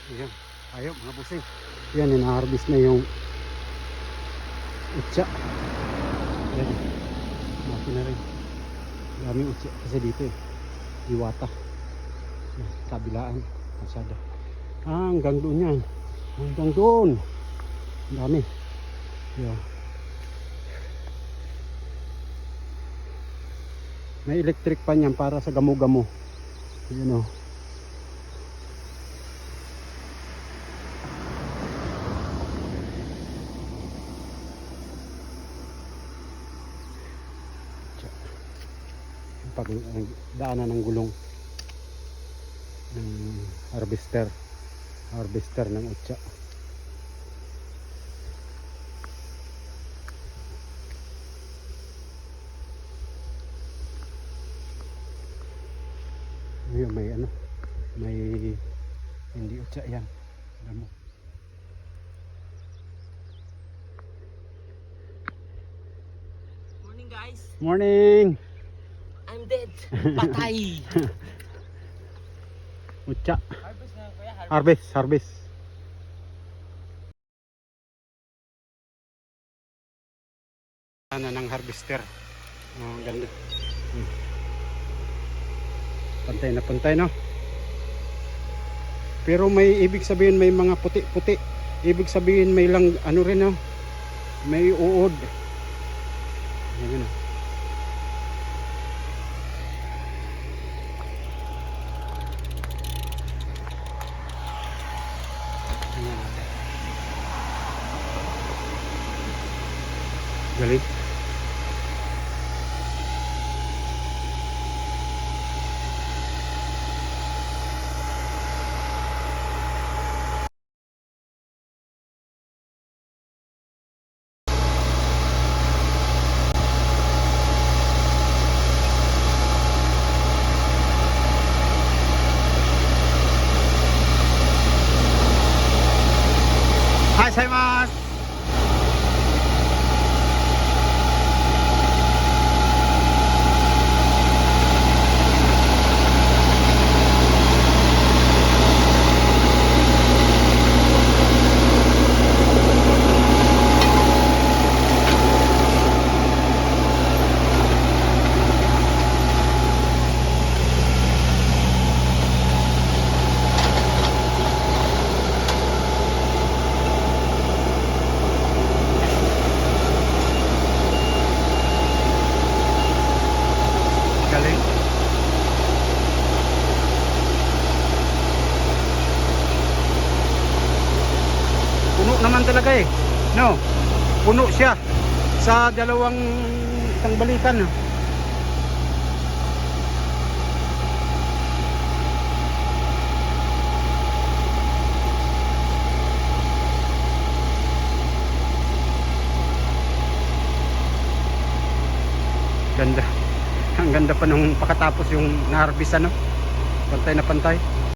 Ayan, ayaw mga busing. Yan, ina-harvest na yung utsa. Ayan, maki na rin. Daming utsa kasi dito eh. Iwata. Ayan, kabilaan. Masada. Hanggang doon yan. Hanggang doon. Ang dami. Ayan. May electric pan yan para sa gamo-gamo. Ayan o. Pag daanan ng gulong ng harvester ng utsa. Ayun, may ano, may hindi utsa yan, alam mo. Morning guys. Morning. I'm dead. Patay. Utsa. Harvest na kuya. Harvest. Ano ng harvester. Oh, ganda. Pantay no. Pero may ibig sabihin may mga puti-puti. Ibig sabihin may lang ano rin no. May uod. Ayan na. Galing. Hi, Saimas. Galing. Puno naman talaga eh. No. Puno siya sa dalawang isang balikan. Ganda. Ang ganda pa nung pakatapos yung na-harvest ano. Pantay na pantay.